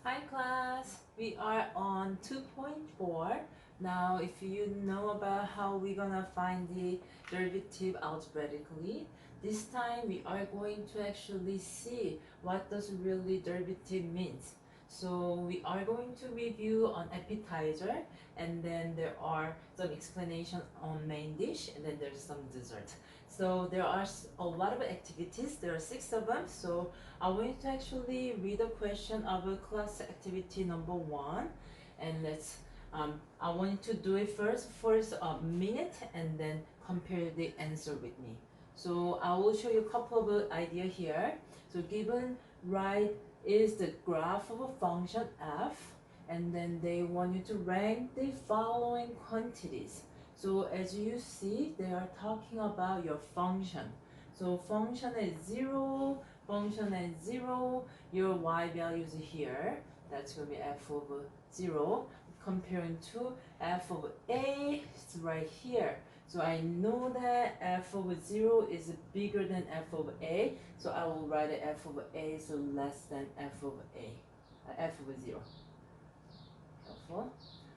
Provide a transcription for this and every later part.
Hi class, we are on 2.4. Now if you know about how we're gonna find the derivative algebraically, this time we are going to actually see what does really derivative means. So we are going to review on appetizer, and then there are some explanation on main dish, and then there's some dessert. So there are a lot of activities, there are 6 of them. So I want you to actually read a question of a class activity number 1, and I want you to do it first for a minute and then compare the answer with me. So I will show you a couple of ideas here. So given right is the graph of a function f, and then they want you to rank the following quantities. So as you see, they are talking about your function. So function is 0, function at 0, your y value is here. That's going to be f of 0. Comparing to f of a, it's right here. So I know that f of 0 is bigger than f of a. So I will write f of a is less than f of a, f of 0. Helpful?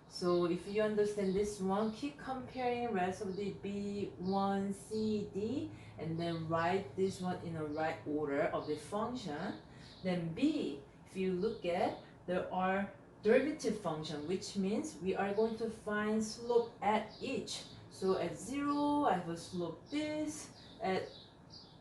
So if you understand this one, keep comparing rest of the B, 1, C, D, and then write this one in the right order of the function. Then B, if you look at, there are derivative function, which means we are going to find slope at each. So at 0, I have a slope this, at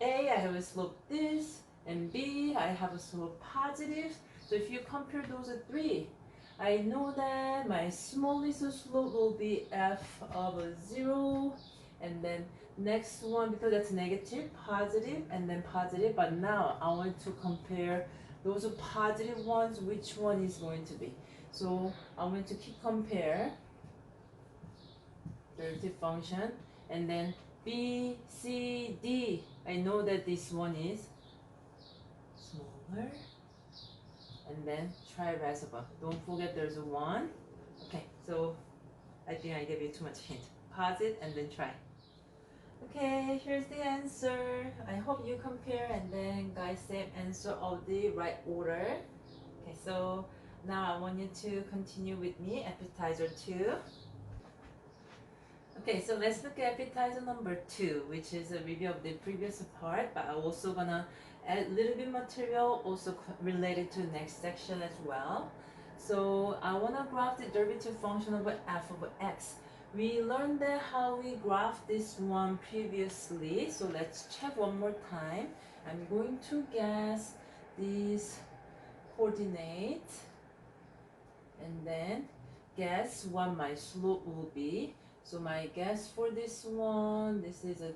A, I have a slope this, and B, I have a slope positive. So if you compare those three, I know that my smallest slope will be f of 0, and then next one, because that's negative, positive, and then positive. But now I want to compare those positive ones, which one is going to be. So I'm going to keep compare derivative function, and then B, C, D. I know that this one is smaller. And then try rest of them. Don't forget there's a 1. Okay, so I think I gave you too much hint. Pause it and then try. Okay, here's the answer. I hope you compare and then guys same answer of the right order. Okay, so now I want you to continue with me, appetizer 2. Okay, so let's look at appetizer number 2, which is a review of the previous part, but I'm also gonna add a little bit material also related to the next section as well. So I wanna graph the derivative function of f of x. We learned that how we graph this one previously, so let's check one more time. I'm going to guess these coordinates and then guess what my slope will be. So my guess for this one, this is a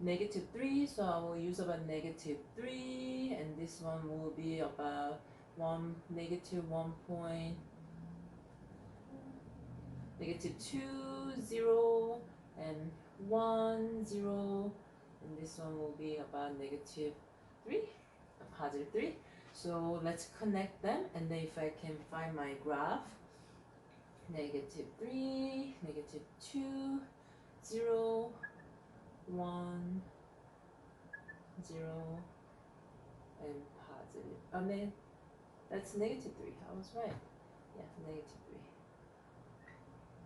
-3, so I will use about -3, and this one will be about -1 point, -2, 0, and 1, 0, and this one will be about -3, +3. So let's connect them, and then if I can find my graph, -3, -2, 0, 1, 0, and positive. I mean, that's -3. I was right. Yeah, -3.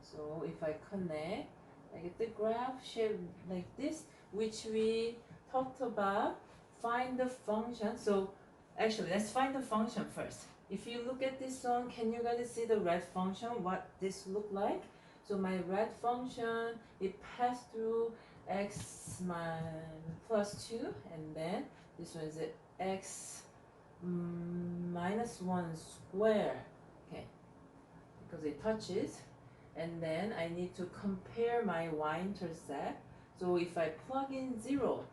So if I connect, I get the graph shape like this, which we talked about. Find the function. So actually, let's find the function first. If you look at this one, can you guys see the red function, what this look like? So my red function, it passed through x plus 2, and then this one is x minus 1 square. Okay, because it touches. And then I need to compare my y-intercept. So if I plug in 0,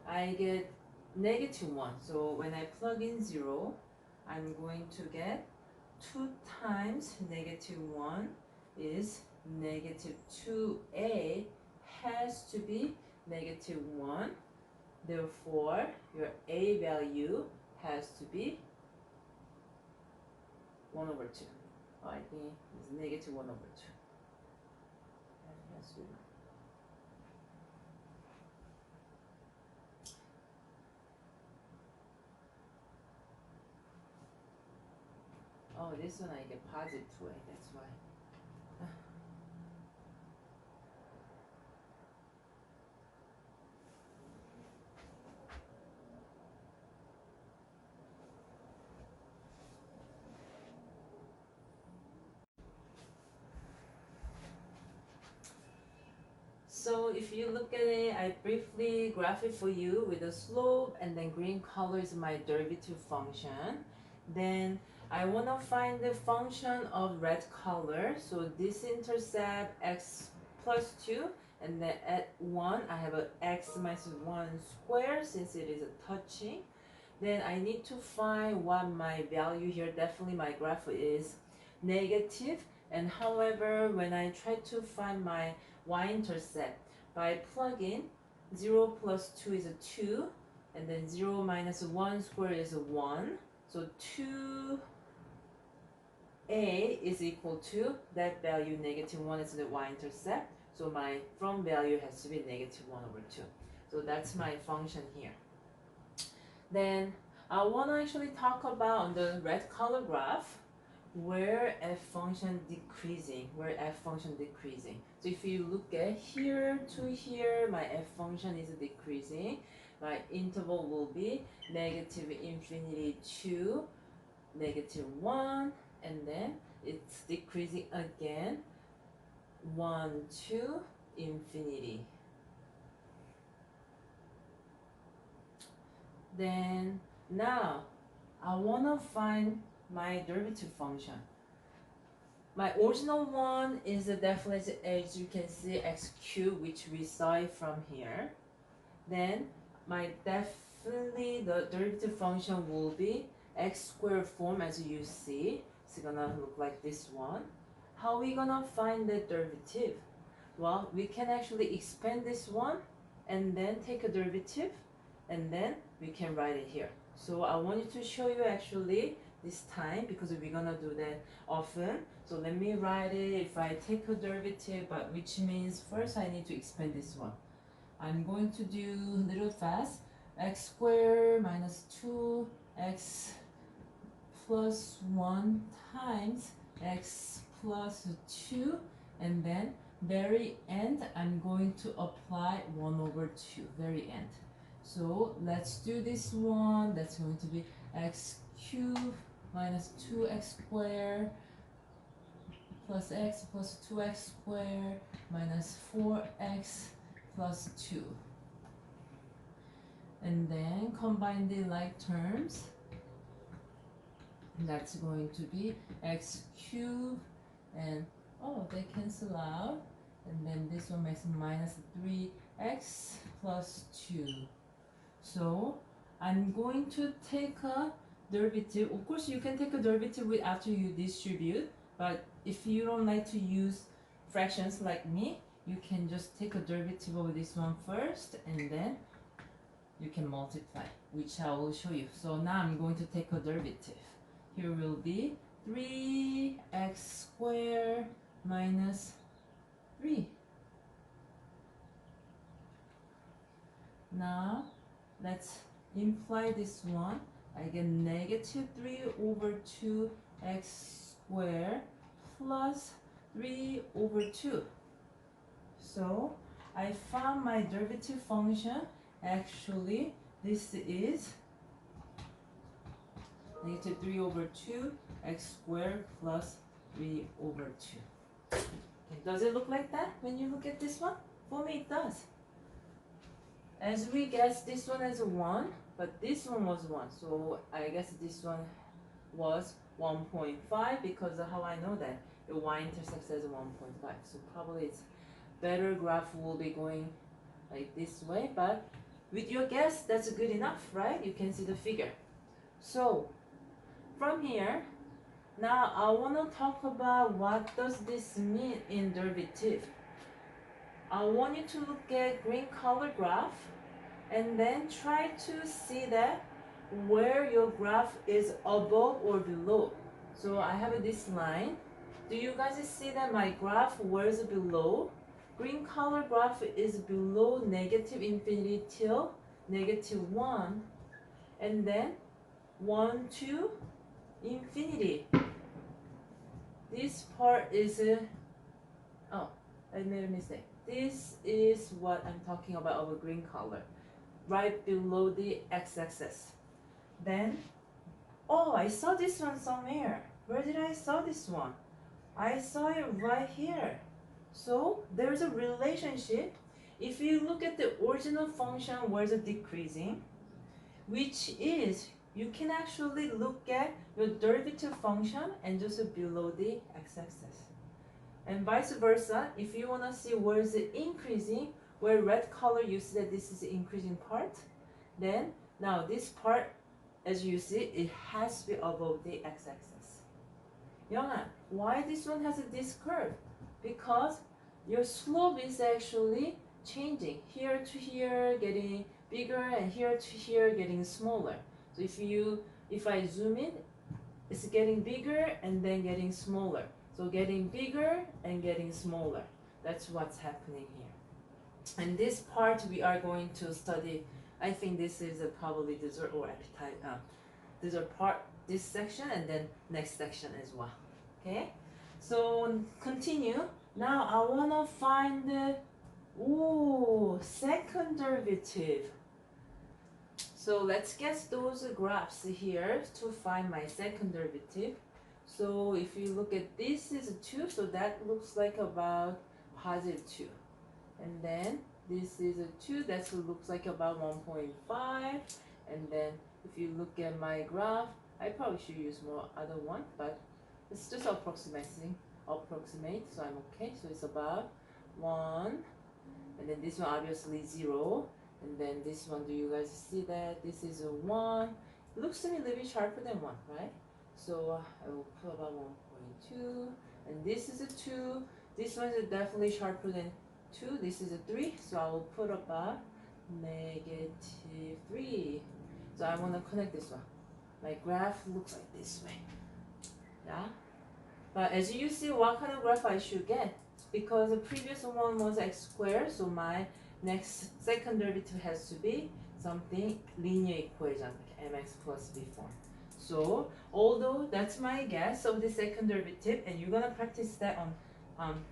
I get -1. So when I plug in 0, I'm going to get 2 times -1 is -2a has to be -1. Therefore, your a value has to be 1/2. I think it's -1/2. And yes, Oh, this one I get positive 2a, that's why. So if you look at it, I briefly graph it for you with the slope, and then green color is my derivative function. Then I want to find the function of red color. So this intercept x plus 2, and then at 1 I have a x minus 1 square since it is a touching. Then I need to find what my value here, definitely my graph is negative. And however, when I try to find my y-intercept by plugging 0 plus 2 is a 2, and then 0 minus 1 squared is a 1. So 2a is equal to that value, negative 1 is the y-intercept. So my from value has to be negative 1 over 2. So that's my function here. Then I want to actually talk about on the red color graph where f function decreasing, So if you look at here to here, my f function is decreasing. My interval will be negative infinity to negative 1, and then it's decreasing again 1 to infinity. Then now I want to find my derivative function. My original one is definitely, as you can see, x cubed, which we saw it from here. Then my definitely the derivative function will be x squared form, as you see. It's gonna look like this one. How are we gonna find the derivative? Well, we can actually expand this one and then take a derivative, and then we can write it here. So I wanted to show you actually this time because we're gonna do that often. So let me write it if I take a derivative, but which means first I need to expand this one. I'm going to do a little fast. X squared minus 2x plus 1 times x plus 2, and then very end I'm going to apply 1 over 2, very end. So let's do this one. That's going to be x cubed minus 2x squared plus x plus 2x squared minus 4x plus 2. And then combine the like terms. That's going to be x cubed, and oh, they cancel out. And then this one makes minus 3x plus 2. So I'm going to take a derivative. Of course, you can take a derivative with after you distribute, but if you don't like to use fractions like me, you can just take a derivative of this one first, and then you can multiply, which I will show you. So now I'm going to take a derivative. Here will be 3x squared minus 3. Now let's imply this one. I get negative 3 over 2x squared plus 3 over 2. So I found my derivative function. Actually, this is negative 3 over 2 x squared plus 3 over 2. Okay, does it look like that when you look at this one? For me, it does. As we guess, this one is a 1, but this one was 1. So I guess this one was 1.5 because of how I know that the y-intercept says 1.5. So probably it's better graph will be going like this way, but with your guess, that's good enough, right? You can see the figure. So from here, now I want to talk about what does this mean in derivative. I want you to look at green color graph and then try to see that where your graph is above or below. So I have this line. Do you guys see that my graph where is below? Green color graph is below negative infinity till negative 1, and then 1 to infinity. this part is oh, I made a mistake. This is what I'm talking about over green color, right below the x-axis. Then, oh, I saw this one somewhere. Where did I saw this one? I saw it right here. So there's a relationship. If you look at the original function where it's decreasing, which is, you can actually look at your derivative function and just below the x-axis. And vice versa, if you want to see where is it increasing, where red color you see that this is the increasing part, then now this part, as you see, it has to be above the x-axis. Younghan, why this one has this curve? Because your slope is actually changing. Here to here getting bigger and here to here getting smaller. So if I zoom in, it's getting bigger and then getting smaller. So getting bigger and getting smaller. That's what's happening here. And this part we are going to study. I think this is probably dessert or appetite. Dessert part, this section, and then next section as well. Okay. So continue. Now I wanna find the second derivative. So let's get those graphs here to find my second derivative. So if you look at this is 2, so that looks like about positive 2. And then this is a 2, that looks like about 1.5. And then if you look at my graph, I probably should use more other one, but it's just approximate, so I'm okay. So it's about 1. And then this one obviously 0. And then this one, do you guys see that? This is a 1. It looks to me a little bit sharper than 1, right? So I will put about 1.2. And this is a 2. This one is definitely sharper than 2. This is a 3. So I will put about -3. So I want to connect this one. My graph looks like this way. Yeah? But as you see, what kind of graph I should get? Because the previous one was x squared, so my second derivative has to be something linear equation, like mx plus b form. So although that's my guess of the second derivative, and you're gonna practice that on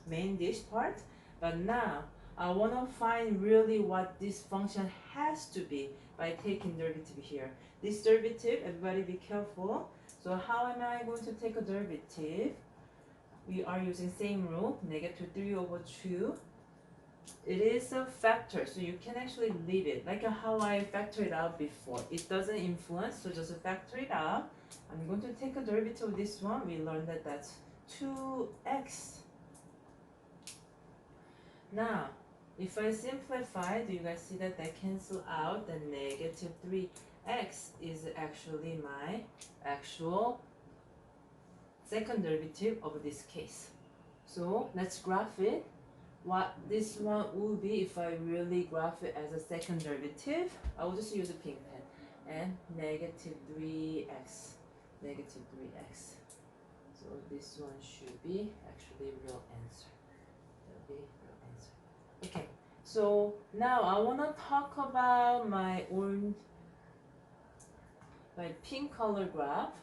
main dish part, but now I wanna find really what this function has to be by taking derivative here. This derivative, everybody be careful. So how am I going to take a derivative? We are using same rule, -3/2. It is a factor, so you can actually leave it, like how I factored it out before. It doesn't influence, so just factor it out. I'm going to take a derivative of this one. We learned that that's 2x. Now, if I simplify, do you guys see that cancel out? The -3x is actually my actual second derivative of this case. So let's graph it. What this one will be if I really graph it as a second derivative. I will just use a pink pen. And -3x. -3x. So this one should be actually real answer. That'll be real answer. Okay. So now I wanna talk about my pink color graph.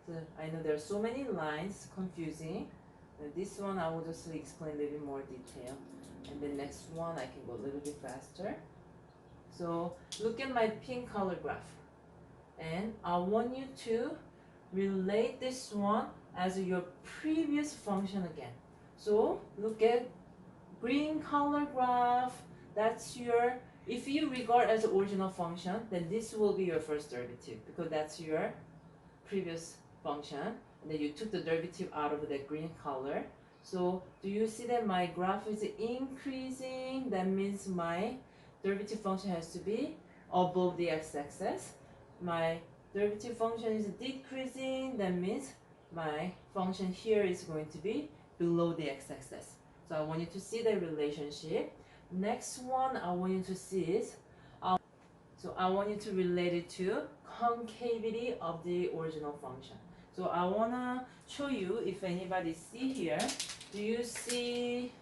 So I know there are so many lines, confusing. And this one I will just explain a little bit more detail. And the next one I can go a little bit faster. So look at my pink color graph. And I want you to relate this one as your previous function again. So look at green color graph. That's your, if you regard as the original function, then this will be your first derivative because that's your previous function. And then you took the derivative out of the green color. So do you see that my graph is increasing? That means my derivative function has to be above the x-axis. My derivative function is decreasing. That means my function here is going to be below the x-axis. So I want you to see the relationship. Next one I want you to see is, so I want you to relate it to concavity of the original function. So I wanna show you, if anybody see here, do you see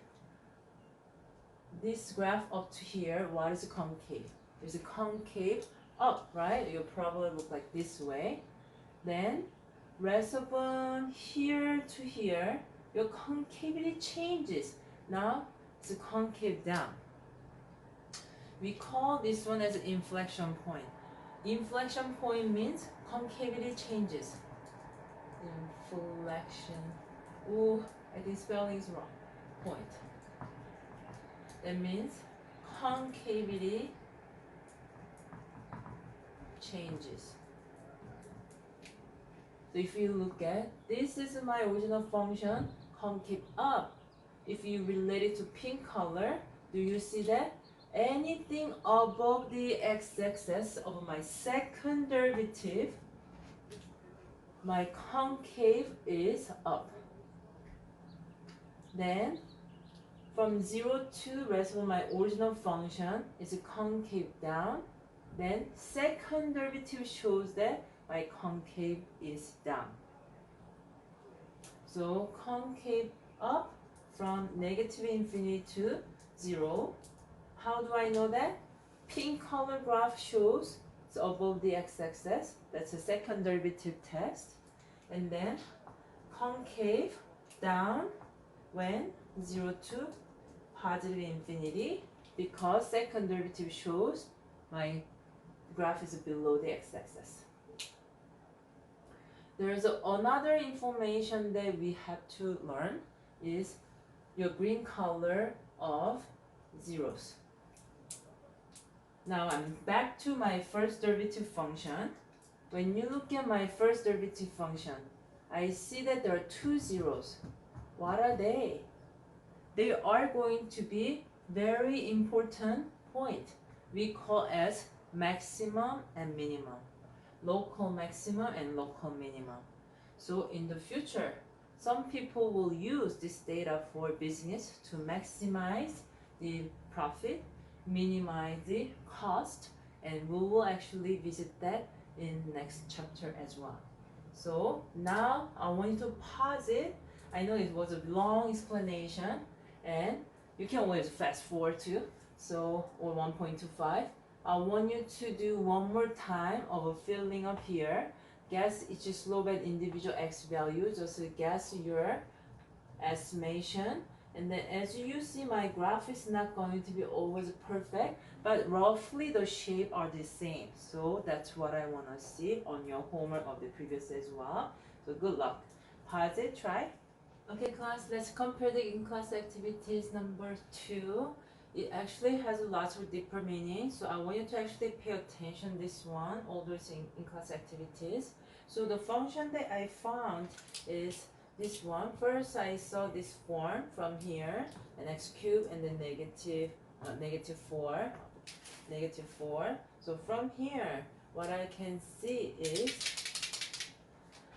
this graph up to here? What is concave? There's a concave up, right? It'll probably look like this way. Then resolve here to here, your concavity changes. Now it's concave down. We call this one as inflection point. Inflection point means concavity changes. Inflection. Ooh, I think spelling is wrong. Point. That means concavity changes. So if you look at, this is my original function, concave up. If you relate it to pink color, do you see that? Anything above the x-axis of my second derivative, my concave is up. Then from 0 to rest of my original function is concave down. Then second derivative shows that my concave is down. So concave up from negative infinity to 0. How do I know that? Pink color graph shows it's above the x-axis. That's the second derivative test. And then concave down when 0 to positive infinity, because second derivative shows my graph is below the x-axis. There is another information that we have to learn is your green color of zeros. Now I'm back to my first derivative function. When you look at my first derivative function, I see that there are two zeros. What are they? They are going to be very important point. We call as maximum and minimum. Local maximum and local minimum. So in the future, some people will use this data for business to maximize the profit, minimize the cost, and we will actually visit that in next chapter as well. So now I want you to pause it. I know it was a long explanation, and you can always fast forward too. So, or 1.25. I want you to do one more time of a filling up here. Guess each slope at individual x value. Just guess your estimation. And then as you see, my graph is not going to be always perfect, but roughly the shape are the same. So that's what I want to see on your homework of the previous as well. So good luck. Pause it, try. Okay class, let's compare the in-class activities number 2. It actually has lots of deeper meaning, so I want you to actually pay attention this one, all those in-class activities. So the function that I found is this one. First I saw this form from here, an x cubed and then negative 4. So from here, what I can see is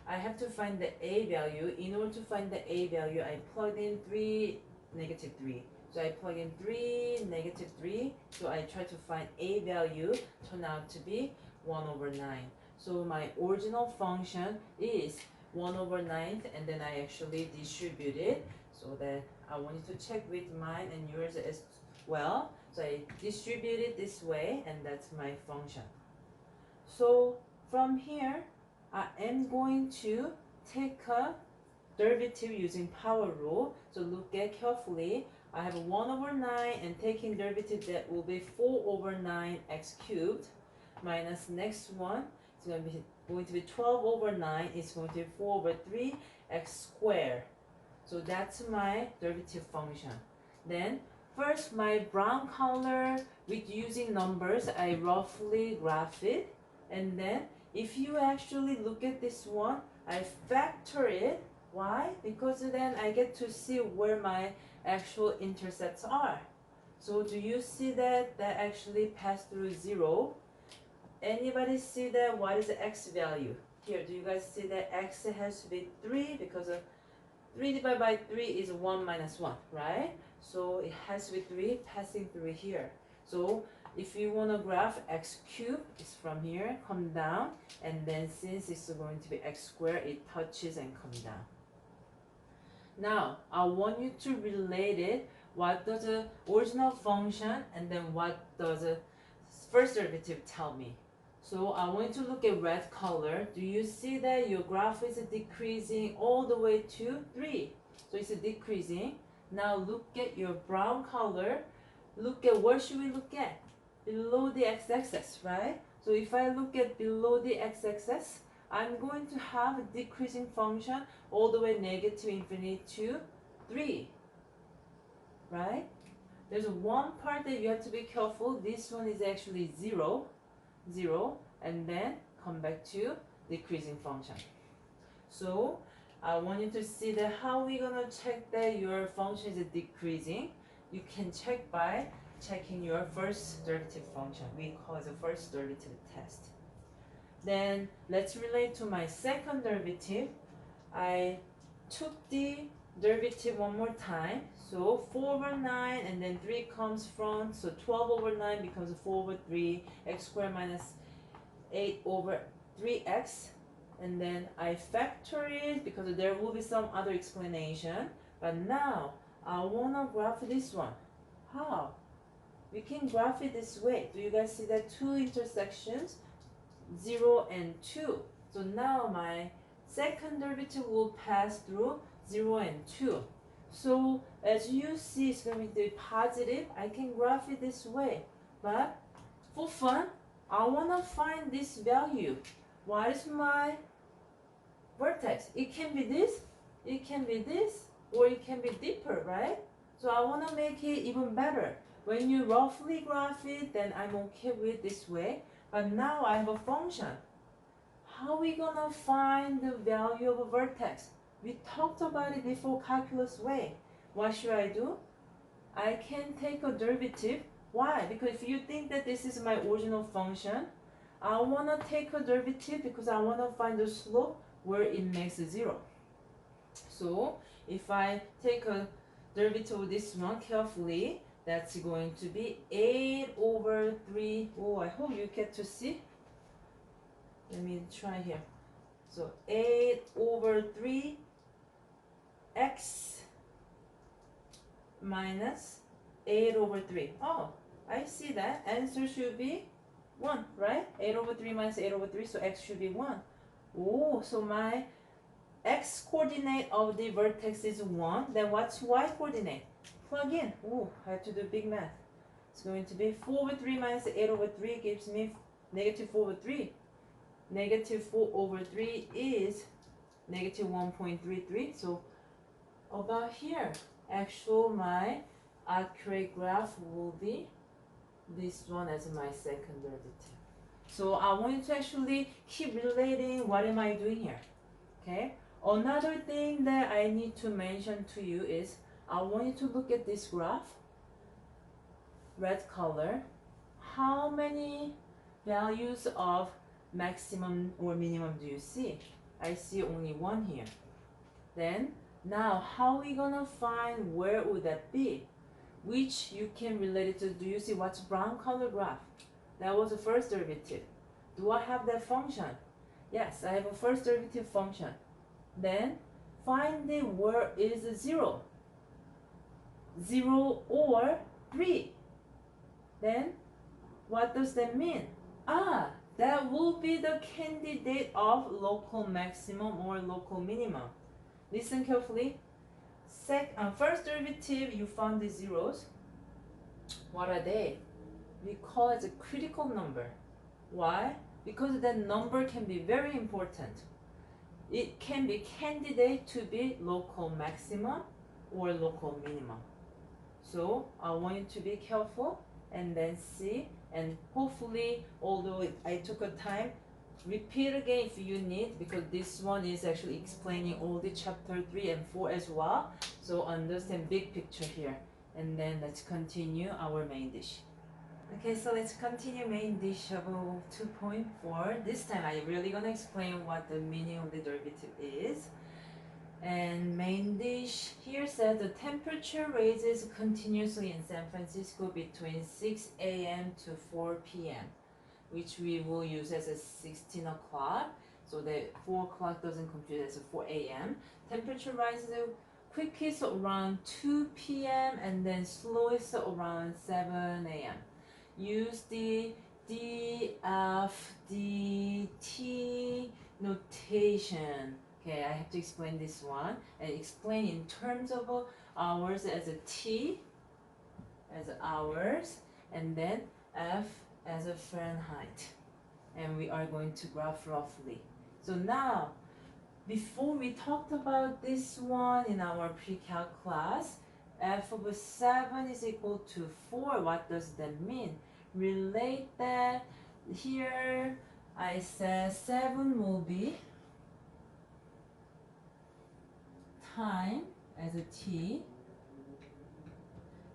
I have to find the a value. In order to find the a value, I plug in 3, negative 3. So I plug in 3, negative 3. So I try to find a value, turn out to be 1 over 9. So my original function is 1 over 9, and then I actually distribute it. So that I want you to check with mine and yours as well. So I distribute it this way, and that's my function. So from here, I am going to take a derivative using power rule. So look at carefully. I have 1 over 9 and taking derivative that will be 4 over 9 x cubed minus next one. It's going to be 12 over 9 is going to be 4 over 3 x squared. So that's my derivative function. Then first my brown color with using numbers, I roughly graph it, and then if you actually look at this one, I factor it. Why? Because then I get to see where my actual intercepts are. So do you see that actually passed through 0? Anybody see that? What is the x value? Here, do you guys see that x has to be 3? Because 3 divided by 3 is 1 minus 1, right? So it has to be 3 passing through here. So if you want to graph x cubed, it's from here, come down, and then since it's going to be x squared, it touches and comes down. Now, I want you to relate it. What does the original function and then what does the first derivative tell me? So I want you to look at red color. Do you see that your graph is decreasing all the way to 3? So it's decreasing. Now look at your brown color. Look at, what should we look at? Below the x-axis, right? So if I look at below the x-axis, I'm going to have a decreasing function all the way negative infinity to 3, right? There's one part that you have to be careful. This one is actually 0, and then come back to decreasing function. So I want you to see that how we're gonna check that your function is decreasing. You can check by checking your first derivative function. We call it the first derivative test. Then let's relate to my second derivative. I took the derivative one more time. So 4 over 9 and then 3 comes front. So 12 over 9 becomes 4 over 3. X squared minus 8 over 3x. And then I factor it because there will be some other explanation. But now I want to graph this one. How? We can graph it this way. Do you guys see that two intersections? 0 and 2. So now my second derivative will pass through 0 and 2. So as you see, it's going to be positive. I can graph it this way. But for fun, I want to find this value. What is my vertex? It can be this, it can be this, or it can be deeper, right? So I want to make it even better. When you roughly graph it, then I'm okay with this way. But now I have a function. How are we gonna find the value of a vertex? We talked about it before, calculus way. What should I do? I can take a derivative. Why? Because if you think that this is my original function, I wanna take a derivative because I wanna find the slope where it makes 0. So if I take a derivative of this one carefully, that's going to be 8 over 3. Oh, I hope you get to see. Let me try here. So 8 over 3 x minus 8 over 3. Oh, I see that. Answer should be 1, right? 8 over 3 minus 8 over 3, so x should be 1. Oh, so my x coordinate of the vertex is 1. Then what's y coordinate? Plug in. Oh, I have to do big math. It's going to be 4 over 3 minus 8 over 3 gives me negative 4 over 3. Negative 4 over 3 is negative 1.33. So about here, actual my accurate graph will be this one as my second derivative. So I want you to actually keep relating what am I doing here. Okay. Another thing that I need to mention to you is I want you to look at this graph, red color. How many values of maximum or minimum do you see? I see only one here. Then now how are we gonna find where would that be? Which you can relate it to. Do you see what's brown color graph? That was the first derivative. Do I have that function? Yes, I have a first derivative function. Then find the where is 0. 0 or 3. Then what does that mean? That will be the candidate of local maximum or local minimum. Listen carefully. First derivative, you found the zeros. What are they? We call it a critical number. Why? Because that number can be very important. It can be candidate to be local maximum or local minimum. So I want you to be careful and then see, and hopefully, although I took a time, repeat again if you need, because this one is actually explaining all the chapter 3 and 4 as well. So understand big picture here. And then let's continue our main dish. Okay, so let's continue main dish of 2.4. This time I really gonna explain what the meaning of the derivative is. And main dish here says the temperature raises continuously in San Francisco between 6 a.m. to 4 p.m., which we will use as a 16 o'clock. So the 4 o'clock doesn't compute as a 4 a.m. Temperature rises quickest around 2 p.m. and then slowest around 7 a.m. Use the DFDT notation. Okay, I have to explain this one and explain in terms of hours as a T as hours and then F as a Fahrenheit. And we are going to graph roughly. So now, before we talked about this one in our pre-calc class, f of 7 is equal to 4. What does that mean? Relate that. Here I said 7 will be time as a T,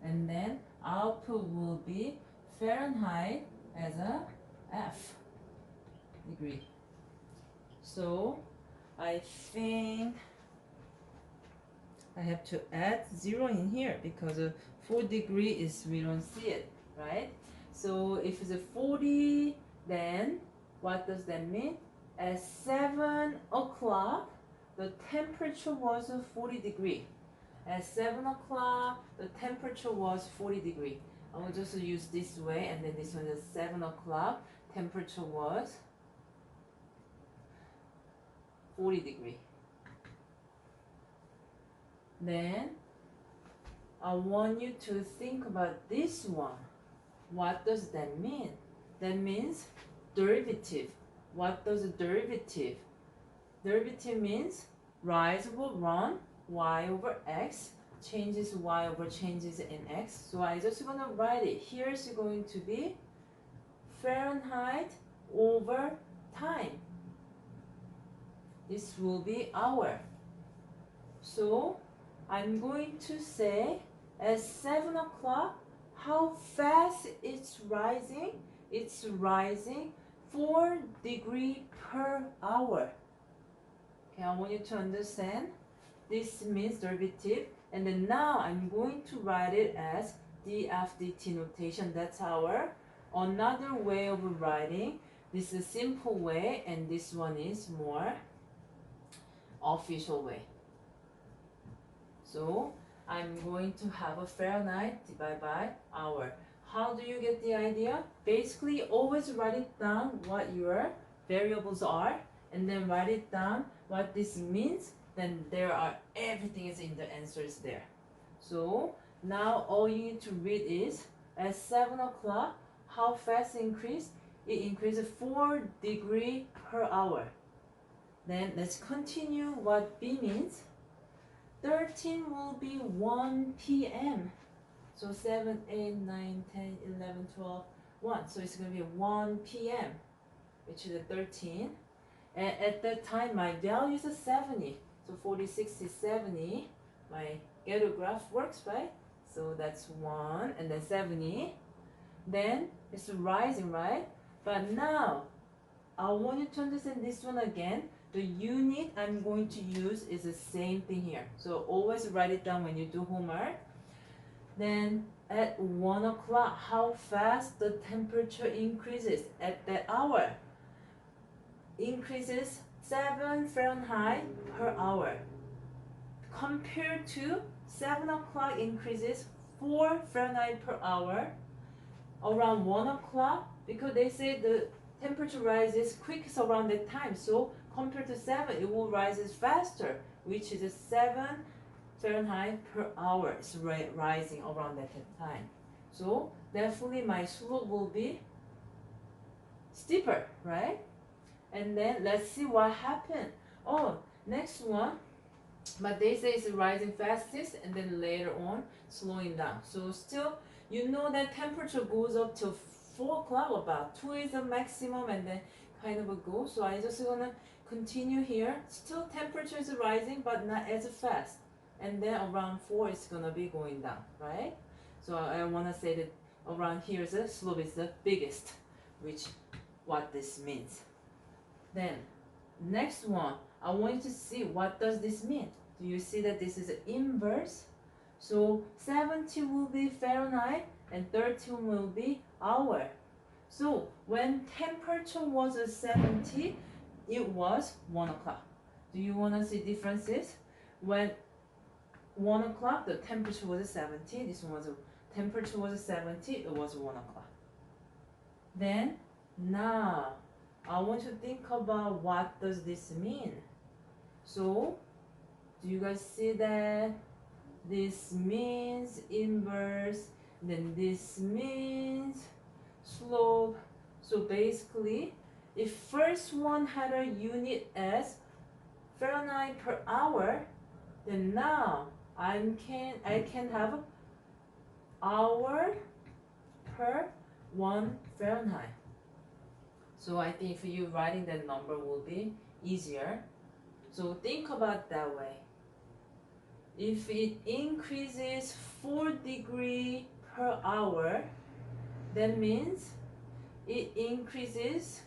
and then output will be Fahrenheit as a F degree. So I think I have to add 0 in here because 4 degree is, we don't see it, right? So if it's a 40, then what does that mean? At 7 o'clock, the temperature was 40 degree. At 7 o'clock, the temperature was 40 degree. I will just use this way, and then this one is 7 o'clock, temperature was 40 degree. Then I want you to think about this one. What does that mean? That means derivative. What does a derivative? Derivative means rise will run y over x, changes y over changes in x. So I just gonna write it. Here's going to be Fahrenheit over time. This will be hour. So I'm going to say at 7 o'clock, how fast it's rising? It's rising 4 degrees per hour. Okay, I want you to understand. This means derivative. And then now I'm going to write it as dfdt notation. That's our another way of writing. This is a simple way, and this one is more official way. So I'm going to have a Fahrenheit divided by hour. How do you get the idea? Basically, always write it down what your variables are, and then write it down what this means. Then there are, everything is in the answers there. So now all you need to read is at 7 o'clock, how fast it increased? It increased 4 degrees per hour. Then let's continue what B means. 13 will be 1 p.m. So 7, 8, 9, 10, 11, 12, 1. So it's going to be 1 p.m., which is a 13. And at that time, my value is a 70. So 40, 60, 70. My ghetto graph works, right? So that's 1, and then 70. Then it's rising, right? But now, I want you to understand this one again. The unit I'm going to use is the same thing here. So always write it down when you do homework. Then at 1 o'clock, how fast the temperature increases at that hour? Increases 7 Fahrenheit per hour. Compared to 7 o'clock increases 4 Fahrenheit per hour. Around 1 o'clock, because they say the temperature rises quickest around that time. So compared to 7, it will rise faster, which is 7 Fahrenheit per hour. It's rising around that time. So definitely my slope will be steeper, right? And then let's see what happened. Oh, next one. But they say it's rising fastest and then later on slowing down. So still, you know that temperature goes up till 4 o'clock about. 2 is the maximum and then kind of a go. So I just gonna continue here. Still temperature is rising but not as fast. And then around 4 it's gonna be going down, right? So I wanna say that around here the slope is the biggest, which what this means. Then next one, I want you to see what does this mean. Do you see that this is inverse? So 70 will be Fahrenheit and 13 will be hour. So when temperature was 70, it was 1 o'clock. Do you want to see differences? When 1 o'clock, the temperature was 70. This one was temperature was 70. It was 1 o'clock. Then now I want to think about what does this mean. So do you guys see that this means inverse, then this means slope. So basically, if first one had a unit as Fahrenheit per hour, then now I can have hour per 1 Fahrenheit. So I think for you writing that number will be easier. So think about that way. If it increases 4 degrees per hour, that means it increases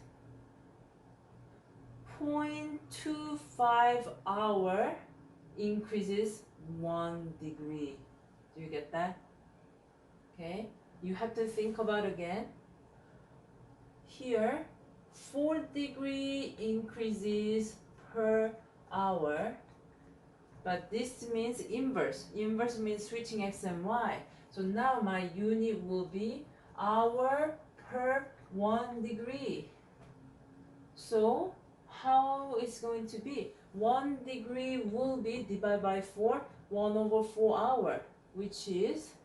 0.25 hour increases 1 degree. Do you get that? Okay, you have to think about again. Here, 4 degree increases per hour, but this means inverse. Inverse means switching x and y. So now my unit will be hour per 1 degree. So how it's going to be? 1 degree will be divided by 4, 1 over 4 hour, which is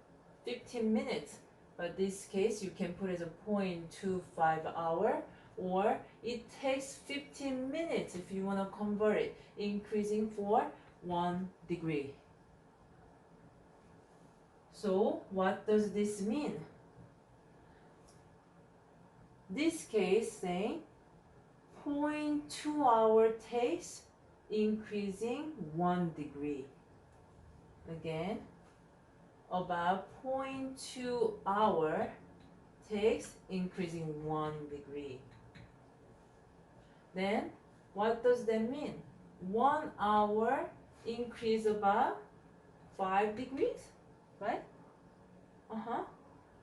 15 minutes. But this case you can put as a 0.25 hour, or it takes 15 minutes if you want to convert it, increasing for 1 degree. So what does this mean? This case saying 0.2 hour takes increasing 1 degree. Again, about 0.2 hour takes increasing 1 degree. Then what does that mean? 1 hour increase about 5 degrees, right?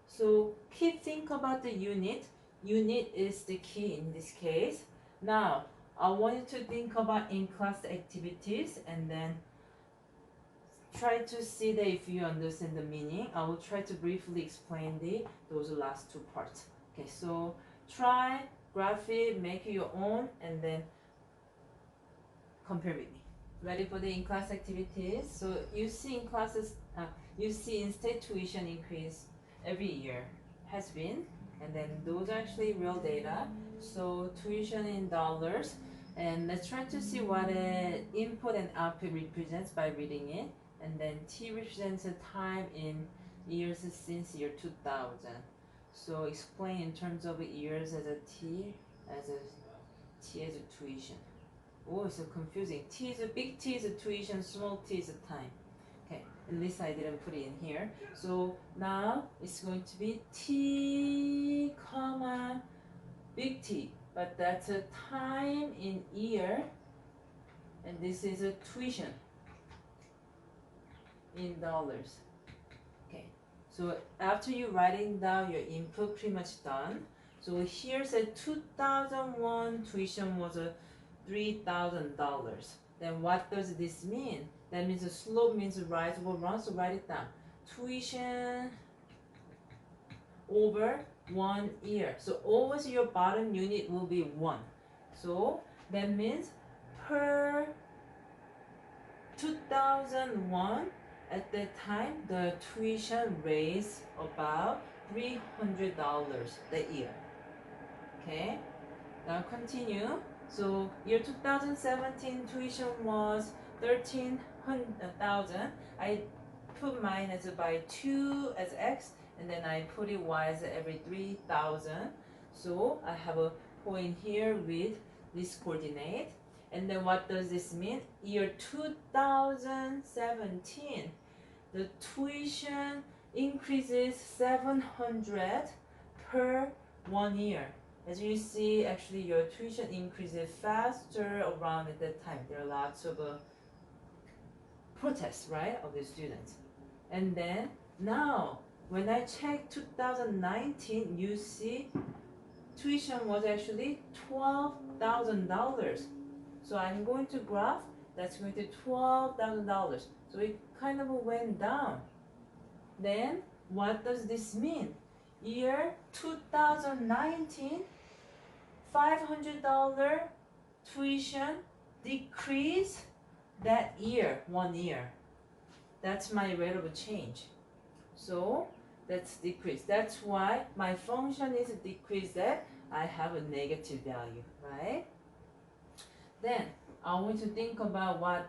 So keep think about the unit. Unit is the key in this case. Now I want you to think about in-class activities and then try to see that if you understand the meaning. I will try to briefly explain those last two parts. Okay, so try, graph it, make it your own, and then compare with me. Ready for the in-class activities? So you see in classes, you see in-state tuition increase every year has been, and then those are actually real data. So tuition in dollars, and let's try to see what input and output represents by reading it. And then T represents the time in years since year 2000. So explain in terms of years as a T as a tuition. Oh, it's so confusing. Big T is a tuition, small t is a time. Okay, at least I didn't put it in here. So now it's going to be T, comma, big T. But that's a time in year, and this is a tuition in dollars. Okay, so after you writing down your input, pretty much done. So here's a 2001 tuition was a $3,000. Then what does this mean? That means the slope means rise over run, so write it down. Tuition over 1 year. So always your bottom unit will be 1. So that means per 2001, at that time, the tuition raised about $300 that year. Okay, now continue. So year 2017 tuition was 13,000. I put mine as by 2 as x, and then I put it y as every 3,000. So I have a point here with this coordinate. And then what does this mean? Year 2017, the tuition increases 700 per 1 year. As you see, actually your tuition increases faster around at that time. There are lots of protests, right, of the students. And then now, when I check 2019, you see tuition was actually $12,000. So I'm going to graph, that's going to $12,000. So it kind of went down. Then what does this mean? year 2019, $500 tuition decrease that year, 1 year. That's my rate of change. So that's decrease. That's why my function is decrease that I have a negative value, right? Then I want to think about what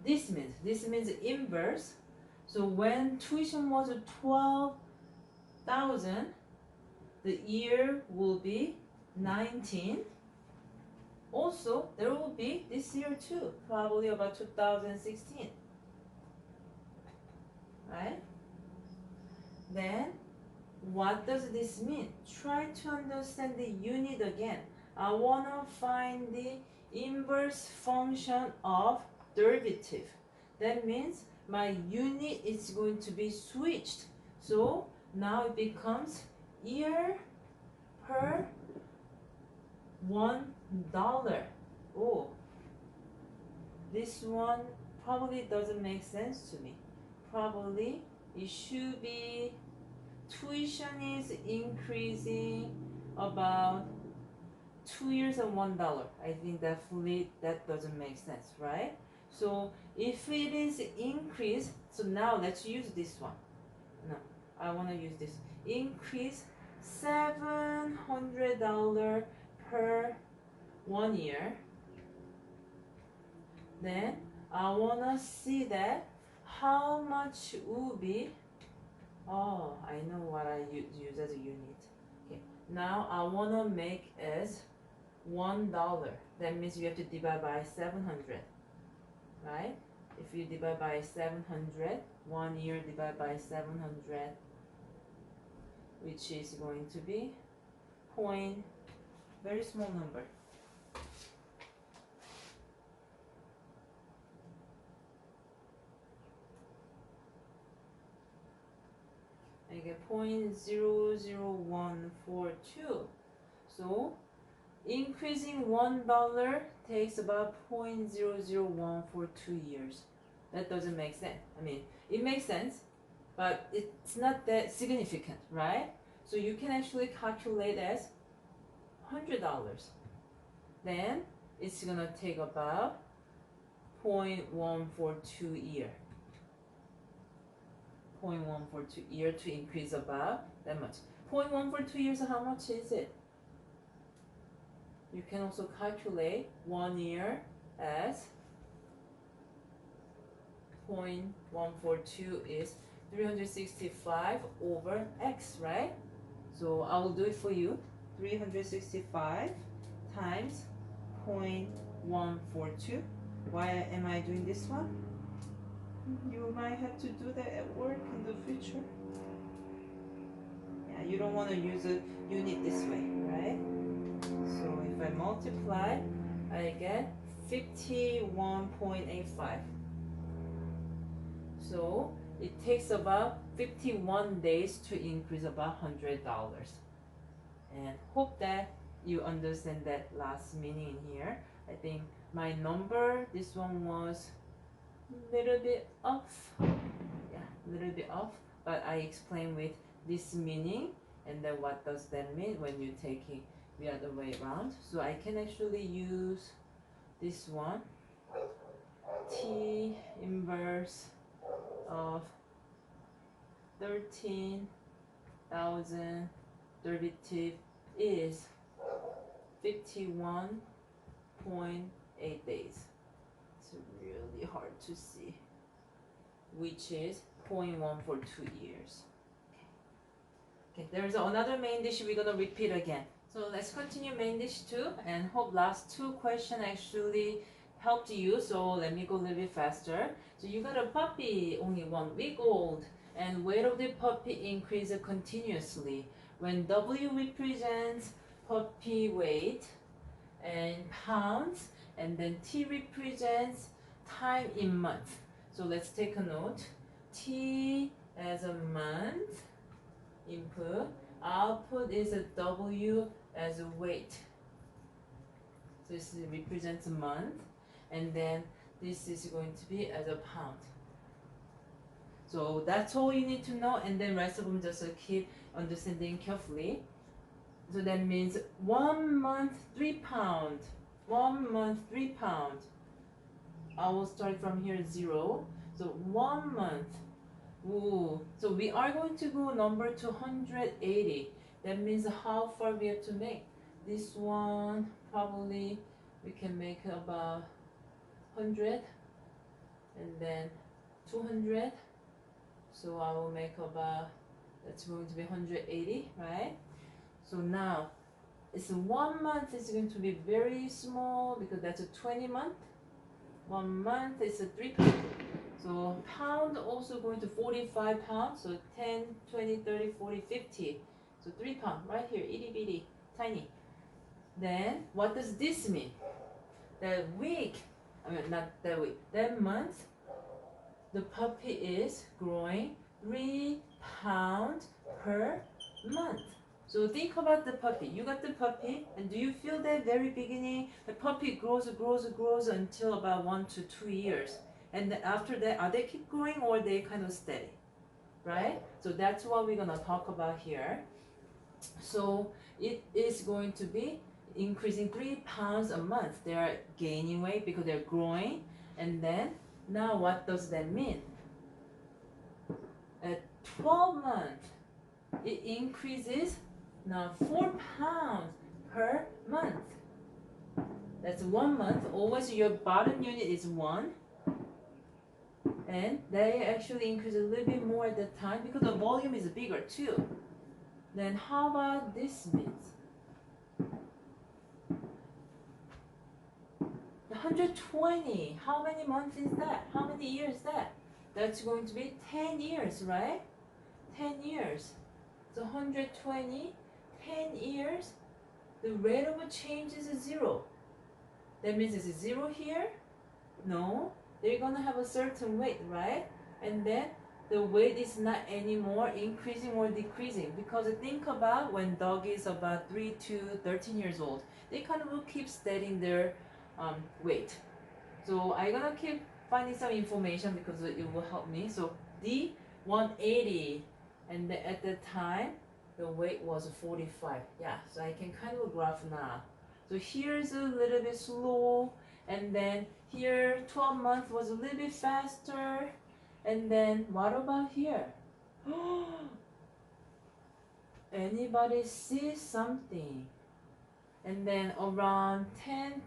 this means. This means inverse. So when tuition was 12,000, the year will be 19. Also, there will be this year too, probably about 2016, right? Then, what does this mean? Try to understand the unit again. I want to find the inverse function of derivative. That means my unit is going to be switched. So now it becomes year per $1. Oh, this one probably doesn't make sense to me. Probably it should be tuition is increasing about 2 years and $1. I think definitely that doesn't make sense, right? So if it is increase, so now let's use this one. No, I want to use this. Increase $700 per 1 year. Then I want to see that how much will be. Oh, I know what I use as a unit. Okay, now I want to make as $1. That means you have to divide by 700, right? If you divide by 700, 1 year divided by 700, which is going to be point, very small number. I get 0.00142. So increasing $1 takes about 0.00142 years. That doesn't make sense. I mean, it makes sense, but it's not that significant, right? So you can actually calculate as $100. Then it's gonna take about 0.142 year. 0.142 year to increase about that much. 0.142 years, how much is it? You can also calculate 1 year as 0.142 is 365 over x, right? So I will do it for you. 365 times 0.142. Why am I doing this one? You might have to do that at work in the future. Yeah, you don't want to use a unit this way, right? So if I multiply, I get 51.85. So it takes about 51 days to increase about $100. And hope that you understand that last meaning in here. I think my number, this one was a little bit off. Yeah, a little bit off. But I explained with this meaning, and then what does that mean when you take it the other way around. So I can actually use this one. T inverse of 13,000 derivative is 51.8 days. It's really hard to see, which is 0.142 years. Okay, there's another main dish we're gonna repeat again. So let's continue main dish 2, and hope last 2 questions actually helped you. So let me go a little bit faster. So you got a puppy, only 1 week old, and weight of the puppy increases continuously. When W represents puppy weight and pounds, and then T represents time in month. So let's take a note. T as a month input, output is a W as a weight. So this represents a month, and then this is going to be as a pound. So that's all you need to know, and then rest of them just keep understanding carefully. So that means 1 month 3 pound. 1 month 3 pound. I will start from here 0. So 1 month. Ooh. So we are going to go number 280. That means how far we have to make. This one probably we can make about 100 and then 200. So I will make about, that's going to be 180, right? So now it's 1 month is going to be very small because that's a 20 month. 1 month is a 3 pound. So pound also going to 45 pounds. So 10, 20, 30, 40, 50. So 3 pound right here, itty bitty, tiny. Then what does this mean? That week, not that week, that month, the puppy is growing 3 pounds per month. So think about the puppy. You got the puppy, and do you feel that very beginning, the puppy grows until about 1 to 2 years. And then after that, are they keep growing or they kind of steady? Right? So that's what we're gonna talk about here. So it is going to be increasing 3 pounds a month. They are gaining weight because they're growing. And then now what does that mean? At 12 months, it increases now 4 pounds per month. That's 1 month. Always your bottom unit is 1. And they actually increase a little bit more at the time because the volume is bigger too. Then how about this means? 120. How many months is that? How many years is that? That's going to be 10 years, right? 10 years. So 120, 10 years, the rate of change is 0. That means it's 0 here? No. They're going to have a certain weight, right? And then the weight is not anymore increasing or decreasing. Because think about when dog is about 3 to 13 years old, they kind of will keep steadying their weight. So I'm going to keep finding some information because it will help me. So D 180, and at that time the weight was 45. Yeah, so I can kind of graph now. So here's a little bit slow, and then here 12 months was a little bit faster, and then what about here? Anybody see something? And then around 10,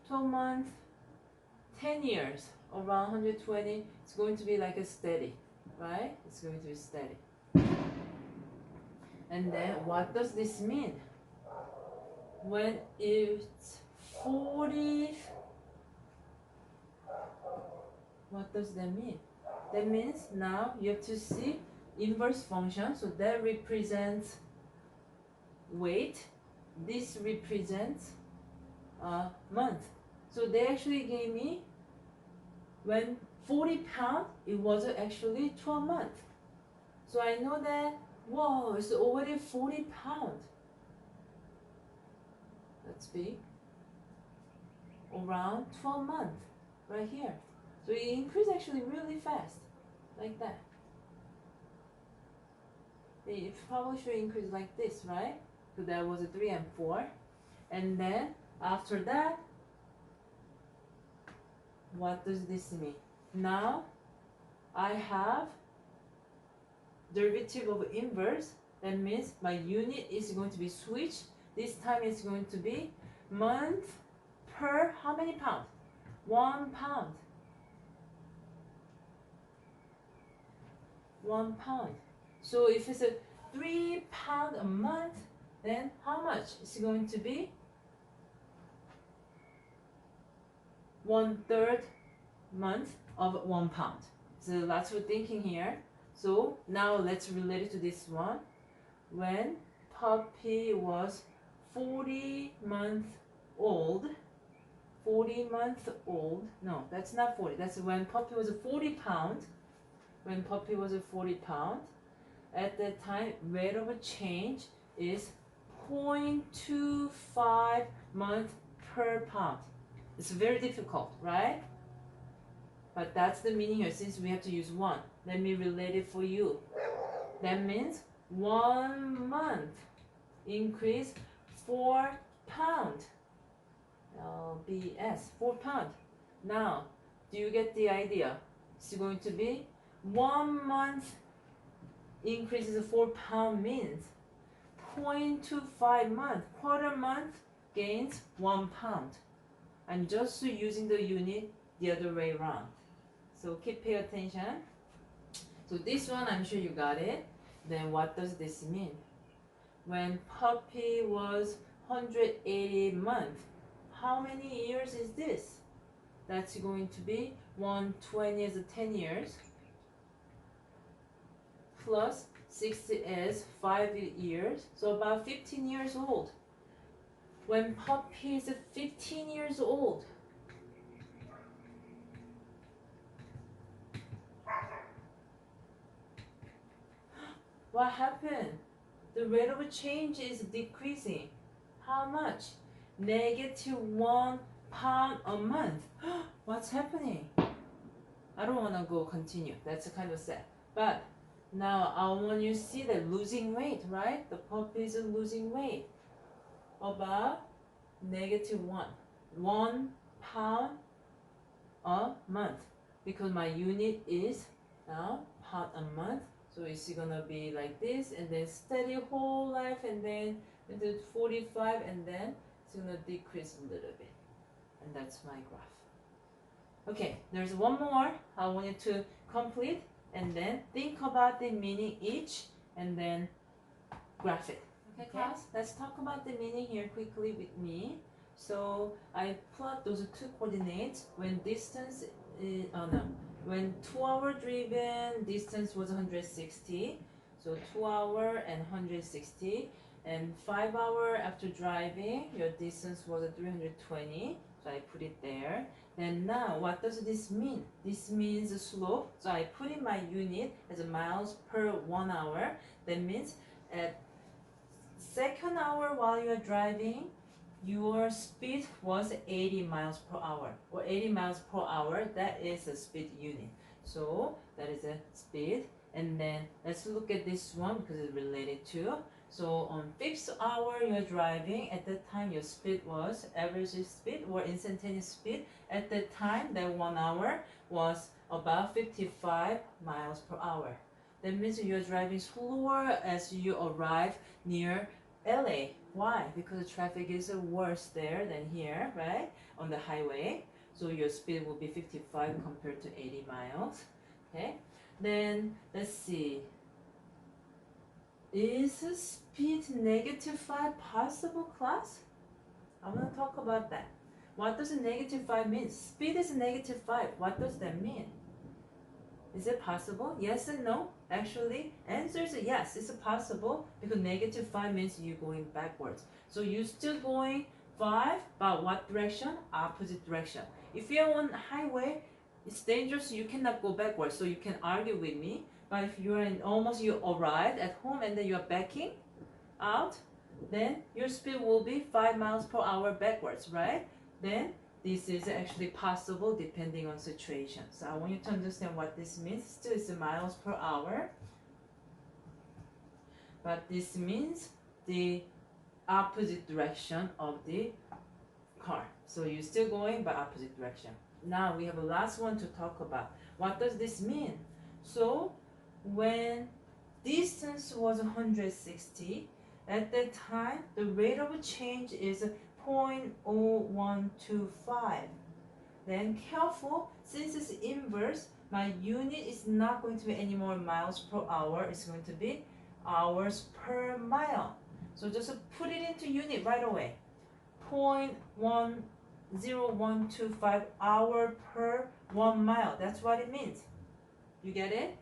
12 months, 10 years, around 120, it's going to be like a steady, right? It's going to be steady. And then what does this mean? When it's 40, what does that mean? That means now you have to see inverse function. So that represents weight. This represents month. So they actually gave me, when 40 pounds, it was actually 12 months. So I know that, whoa, it's already 40 pounds. That's big. Around 12 months, right here. So it increased actually really fast, like that. It probably should increase like this, right? So that was a 3 and 4. And then after that, what does this mean? Now I have derivative of inverse. That means my unit is going to be switched. This time it's going to be month per how many pounds? 1 pound. 1 pound. So if it's a 3 pound a month, then how much is it going to be? 1/3 month of 1 pound. So lots of thinking here. So now let's relate it to this one. When puppy was 40 months old, 40 months old, no, that's not 40, that's when puppy was 40 pounds. When puppy was 40 pounds, at that time, rate of change is 0.25 month per pound. It's very difficult, right? But that's the meaning here, since we have to use 1. Let me relate it for you. That means 1 month increase 4 pound. LBS, 4 pound. Now, do you get the idea? It's going to be 1 month increases 4 pound means 0.25 month, quarter month gains 1 pound. I'm just using the unit the other way around. So keep pay attention. So this one, I'm sure you got it. Then what does this mean? When puppy was 180 month, how many years is this? That's going to be 120 is 10 years plus 60 is 5 years, so about 15 years old. When puppy is 15 years old, what happened? The rate of change is decreasing. How much? -1 pound a month. What's happening? I don't want to go continue. That's kind of sad. But now I want you to see that losing weight, right? The puppy is losing weight. About -1 pound a month. Because my unit is now pound a month. So it's gonna be like this, and then steady whole life, and then into 45, and then it's gonna decrease a little bit. And that's my graph. Okay, there's one more I want you to complete, and then think about the meaning each, and then graph it. Okay, class? Let's talk about the meaning here quickly with me. So I plot those two coordinates when distance is, when 2 hour driven distance was 160, so 2 hour and 160, and 5 hour after driving your distance was 320, so I put it there. Then now what does this mean? This means the slope, so I put in my unit as miles per 1 hour. That means at second hour while you are driving, your speed was 80 miles per hour, or 80 miles per hour. That is a speed unit. So that is a speed. And then let's look at this one because it's related to. So on 5th hour you're driving, at that time your speed was average speed or instantaneous speed. At that time, that 1 hour was about 55 miles per hour. That means you're driving slower as you arrive near LA. Why? Because the traffic is worse there than here, right? On the highway. So your speed will be 55 compared to 80 miles. Okay? Then let's see. Is speed -5 possible, class? I want to talk about that. What does -5 mean? Speed is -5. What does that mean? Is it possible? Yes and no? Actually, answer is yes, it's possible because -5 means you're going backwards. So you're still going 5, but what direction? Opposite direction. If you're on highway, it's dangerous, you cannot go backwards, so you can argue with me. But if you're in almost you arrived at home and then you're backing out, then your speed will be 5 miles per hour backwards, right? Then this is actually possible depending on situation. So I want you to understand what this means. Still it's miles per hour. But this means the opposite direction of the car. So you're still going by opposite direction. Now we have a last one to talk about. What does this mean? So when distance was 160, at that time the rate of change is 0.0125. Then careful, since it's inverse, my unit is not going to be any more miles per hour. It's going to be hours per mile. So just put it into unit right away. 0.10125 hour per 1 mile. That's what it means. You get it?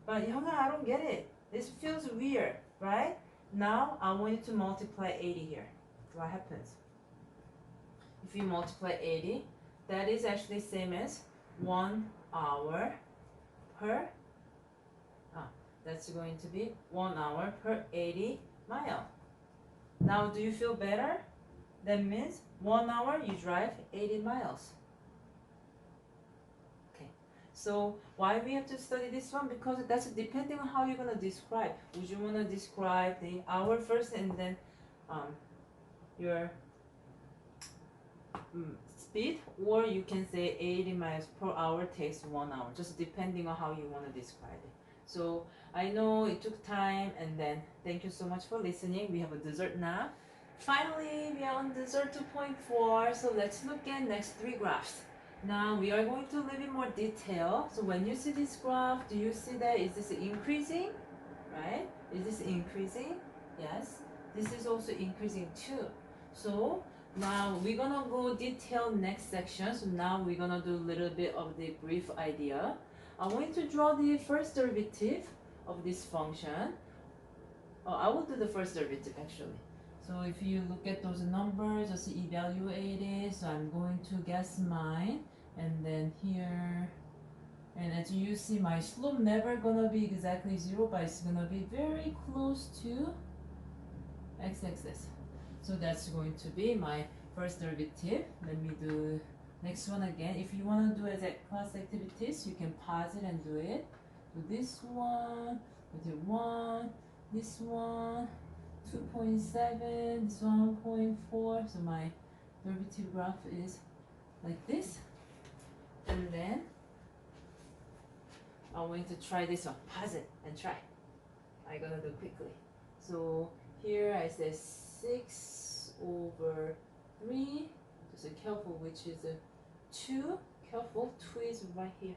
But Hyunga, I don't get it. This feels weird, right? Now I want you to multiply 80 here. What happens? If you multiply 80, that is actually same as 1 hour per, that's going to be 1 hour per 80 mile. Now do you feel better? That means 1 hour you drive 80 miles. Okay, So why we have to study this one? Because that's depending on how you're gonna describe. Would you wanna describe the hour first and then your speed, or you can say 80 miles per hour takes 1 hour, just depending on how you want to describe it. So I know it took time, and then thank you so much for listening. We have a dessert now. Finally, we are on dessert 2.4, so let's look at next 3 graphs. Now we are going to live in more detail. So when you see this graph, do you see that is this increasing, right? Is this increasing? Yes. This is also increasing too. So now we're gonna go detail next section. So now we're gonna do a little bit of the brief idea. I want to draw the first derivative of this function. I will do the first derivative actually. So if you look at those numbers, just evaluate it. So I'm going to guess mine, and then here, and as you see, my slope never gonna be exactly 0, but it's gonna be very close to x-axis. So that's going to be my first derivative. Let me do next one again. If you want to do as a class activities, you can pause it and do it. So this one, we do 1, this one, 2.7, this 1.4. So my derivative graph is like this. And then I'm going to try this one. Pause it and try. I'm gonna do quickly. So here I say 6/3. Just be careful, which is a 2. Careful, 2 is right here.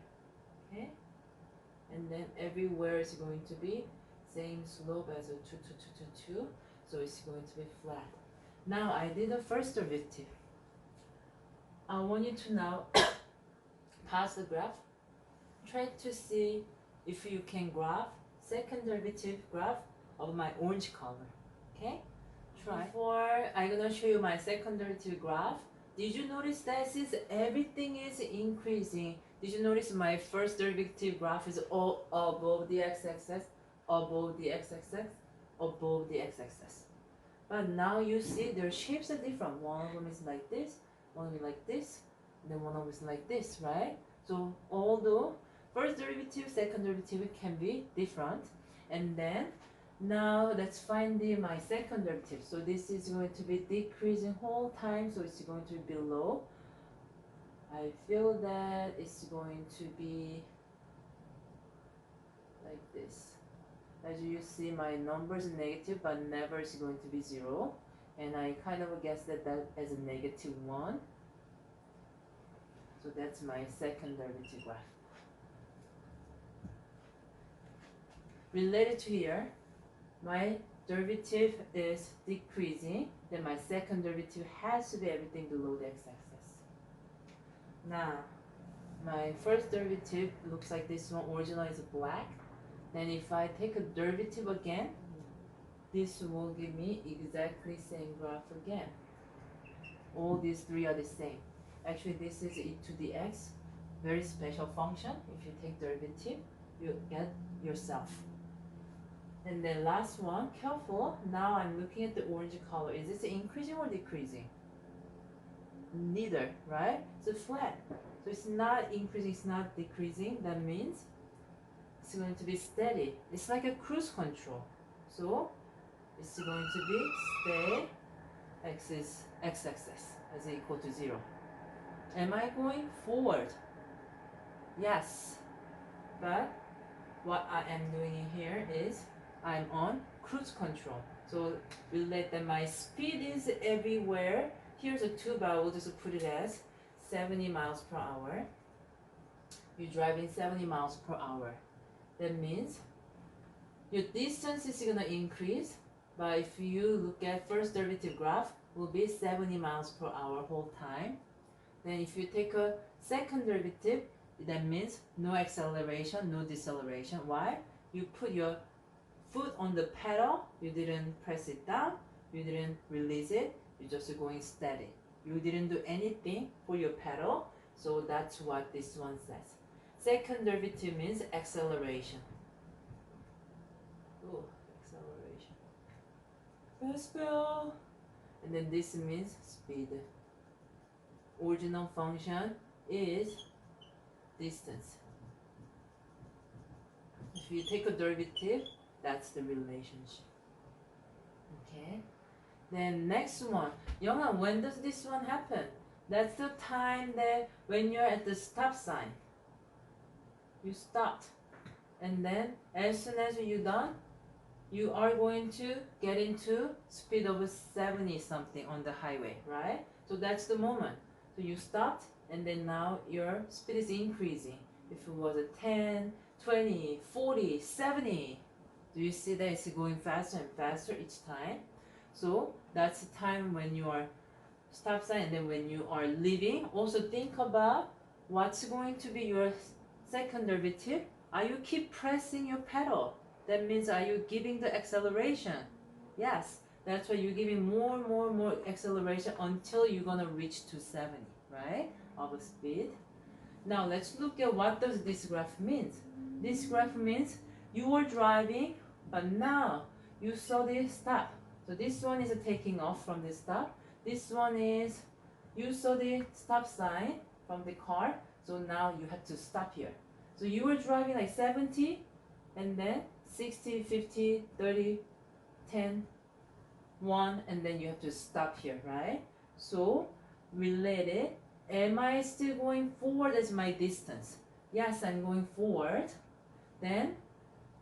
Okay? And then everywhere is going to be same slope as a 2, 2, 2, 2, 2. So it's going to be flat. Now I did the first derivative. I want you to now pause the graph. Try to see if you can graph second derivative graph of my orange color. Okay? Try. Before I'm gonna show you my second derivative graph. Did you notice that since everything is increasing, did you notice my first derivative graph is all above the x-axis, above the x-axis, above the x-axis? But now you see their shapes are different. One of them is like this, one of them is like this, and then one of them is like this, right? So although first derivative, second derivative can be different, and then now let's find my second derivative. So this is going to be decreasing whole time, so it's going to be below. I feel that it's going to be like this. As you see, my numbers are negative, but never is going to be 0. And I kind of guess that as a -1. So that's my second derivative graph. Related to here, my derivative is decreasing, then my second derivative has to be everything below the x-axis. Now, my first derivative looks like this one, original is black. Then if I take a derivative again, this will give me exactly same graph again. All these 3 are the same. Actually, this is e to the x, very special function. If you take derivative, you get yourself. And then last one, careful. Now I'm looking at the orange color. Is this increasing or decreasing? Neither, right? So flat. So it's not increasing, it's not decreasing. That means it's going to be steady. It's like a cruise control. So it's going to be stay x-axis as equal to 0. Am I going forward? Yes. But what I am doing here is I'm on cruise control. So relate that my speed is everywhere. Here's a 2, but I will just put it as 70 miles per hour. You're driving 70 miles per hour. That means your distance is going to increase, but if you look at first derivative graph, will be 70 miles per hour whole time. Then if you take a second derivative, that means no acceleration, no deceleration. Why? You put your foot on the pedal, you didn't press it down, you didn't release it, you're just going steady. You didn't do anything for your pedal, so that's what this one says. Second derivative means acceleration. Oh, acceleration. Fast spell. And then this means speed. Original function is distance. if you take a derivative, that's the relationship. Okay. Then next one, Younghan, when does this one happen? That's the time that when you're at the stop sign, you stopped, and then as soon as you're done, you are going to get into speed of 70 something on the highway, right? So that's the moment. So you stopped, and then now your speed is increasing. If it was a 10, 20, 40, 70, do you see that it's going faster and faster each time? So that's the time when you are stop sign, and then when you are leaving, also think about what's going to be your second derivative. Are you keep pressing your pedal? That means are you giving the acceleration? Yes, that's why you're giving more acceleration until you're gonna reach to 70, right? Of speed. Now let's look at what does this graph means. This graph means you were driving, but now you saw the stop. So this one is taking off from the stop. This one is you saw the stop sign from the car, so now you have to stop here. So you were driving like 70, and then 60, 50, 30, 10, 1, and then you have to stop here, right? So related, am I still going forward as my distance? Yes, I'm going forward. Then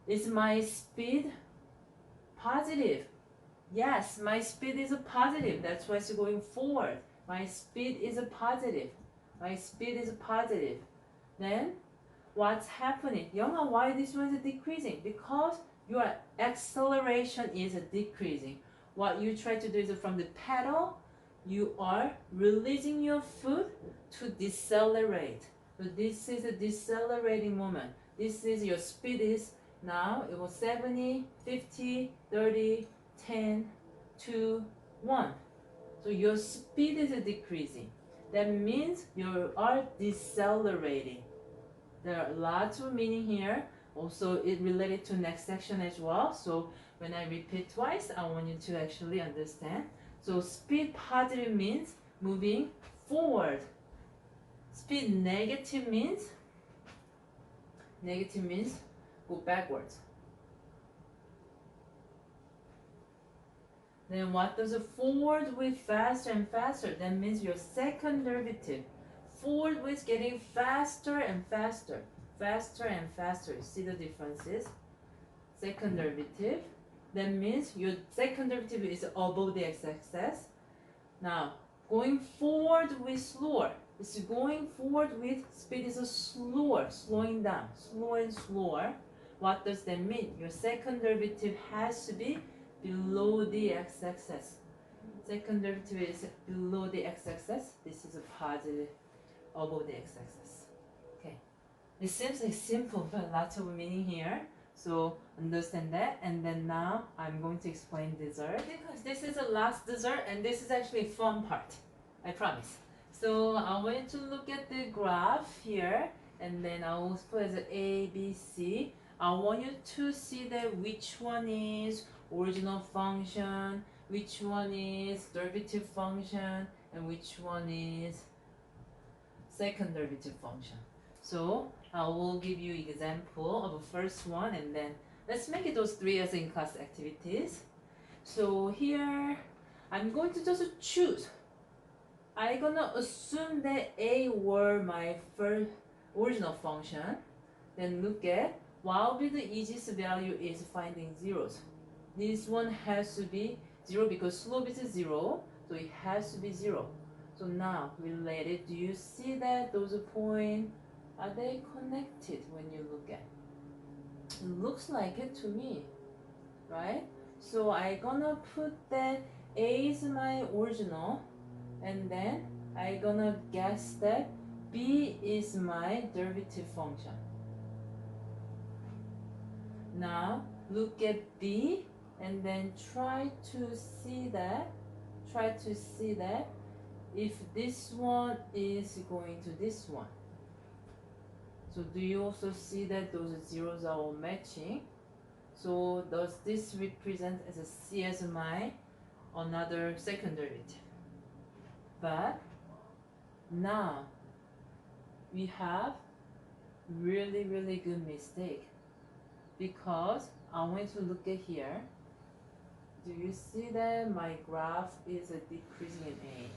is my speed positive? Yes, my speed is a positive. That's why it's going forward. My speed is a positive. My speed is positive. Then what's happening? Youngha, why this one is decreasing? Because your acceleration is decreasing. What you try to do is from the pedal, you are releasing your foot to decelerate. So this is a decelerating moment. This is your speed is now it was 70, 50, 30, 10, 2, 1. So your speed is decreasing. That means you are decelerating. There are lots of meaning here. Also, it related to next section as well. So when I repeat twice, I want you to actually understand. So speed positive means moving forward. Speed negative means go backwards. Then what does a forward with faster and faster? That means your second derivative. Forward with getting faster and faster. Faster and faster. You see the differences? Second derivative. That means your second derivative is above the x-axis. Now, going forward with slower. It's going forward with speed is slower, slowing down, slower and slower. What does that mean? Your second derivative has to be below the x-axis. Second derivative is below the x-axis. This is a positive above the x-axis. Okay. It seems like simple, but lots of meaning here. So understand that. And then now I'm going to explain dessert, because this is the last dessert and this is actually a fun part. I promise. So I want you to look at the graph here, and then I will put as A, B, C. I want you to see that which one is original function, which one is derivative function, and which one is second derivative function. So I will give you example of the first one, and then let's make it those three as in class activities. So here I'm going to just choose. I'm gonna assume that A were my first original function. Then look at what will be the easiest value is finding zeros. This one has to be 0 because slope is 0, so it has to be 0. So now related, do you see that those points, are they connected when you look at? It looks like it to me, right? So I'm gonna put that A is my original, and then I'm gonna guess that B is my derivative function. Now look at B and then try to see that if this one is going to this one. So do you also see that those zeros are all matching? So does this represent as a C as my another second derivative? But now we have really good mistake. because I want to look at here. Do you see that my graph is decreasing in A?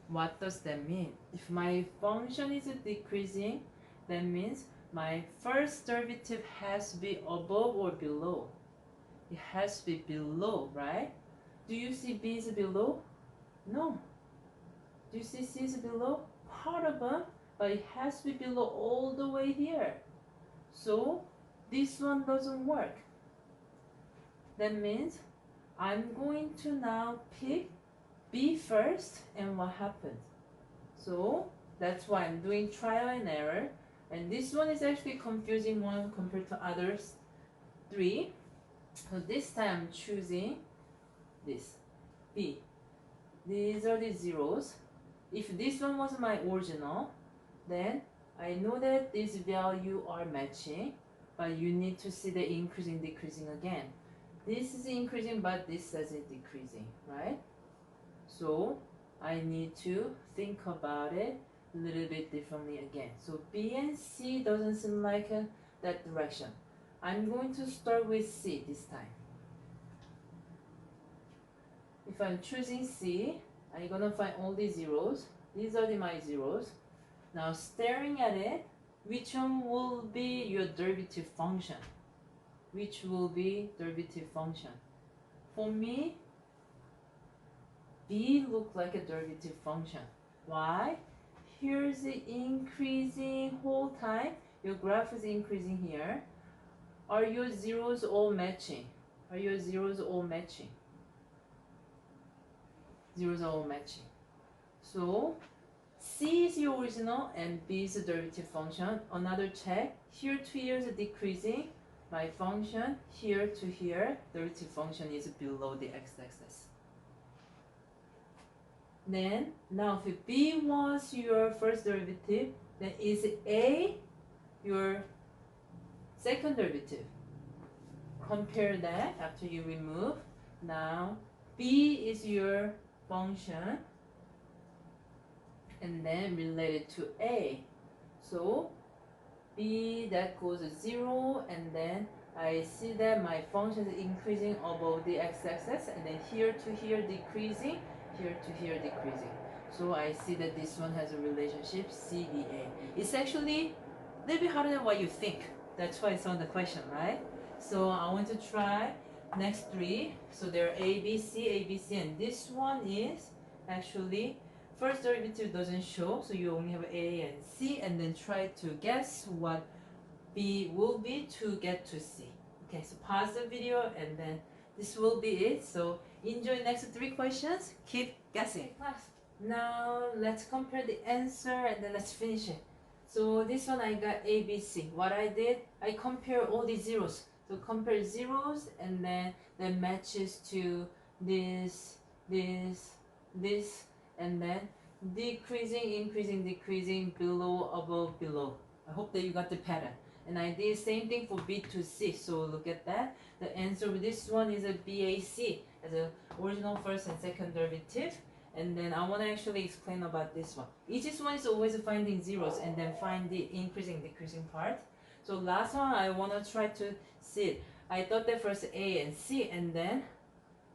What does that mean? If my function is decreasing, that means my first derivative has to be above or below. It has to be below, right? Do you see B is below? No. Do you see C is below? Part of them, but it has to be below all the way here. So this one doesn't work. That means I'm going to now pick B first, and what happens? So that's why I'm doing trial and error. And this one is actually confusing one compared to others 3. So this time I'm choosing this, B. These are the zeros. If this one was my original, then I know that these values are matching, but you need to see the increasing, decreasing again. This is increasing, but this says it's decreasing, right? So I need to think about it a little bit differently again. So B and C doesn't seem like that direction. I'm going to start with C this time. If I'm choosing C, I'm gonna find all these zeros. These are my zeros. Now staring at it, which one will be your derivative function? Which will be derivative function? For me, B looks like a derivative function. Why? Here's the increasing whole time. Your graph is increasing here. Are your zeros all matching? Are your zeros all matching? Zeros are all matching. So C is your original and B is the derivative function. Another check. Here to here is decreasing. My function here to here, derivative function is below the x-axis. Then now if B was your first derivative, then is A your second derivative? Compare that after you remove. Now B is your function and then related to A. So B that goes to 0, and then I see that my function is increasing above the x-axis, and then here to here decreasing, here to here decreasing. So I see that this one has a relationship CBA. It's actually a little bit harder than what you think. That's why it's on the question, right? So I want to try next 3. So there are A, B, C, and this one is actually first derivative doesn't show, so you only have A and C, and then try to guess what B will be to get to C. Okay, so pause the video and then this will be it. So enjoy next 3 questions. Keep guessing. Now let's compare the answer and then let's finish it. So this one I got A, B, C. What I did, I compare all these zeros. So compare zeros and then that matches to this, and then decreasing, increasing, decreasing, below, above, below. I hope that you got the pattern. And I did same thing for B to C. So look at that. The answer with this one is a BAC as a original first and second derivative. And then I want to actually explain about this one. Each one is always finding zeros and then find the increasing, decreasing part. So last one I want to try to see it. I thought that first A and C, and then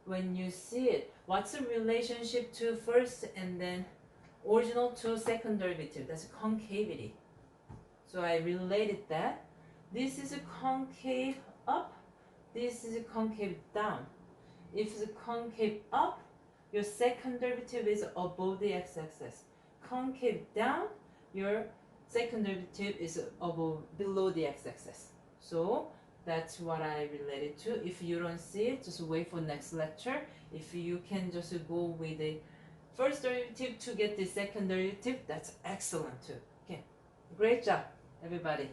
when you see it, what's the relationship to first and then original to second derivative? That's concavity. So I related that. This is a concave up, this is a concave down. If it's a concave up, your second derivative is above the x-axis. Concave down, your second derivative is below the x-axis. So that's what I related to. If you don't see it, just wait for next lecture. If you can just go with the first derivative to get the second derivative, that's excellent too. Okay, great job, everybody.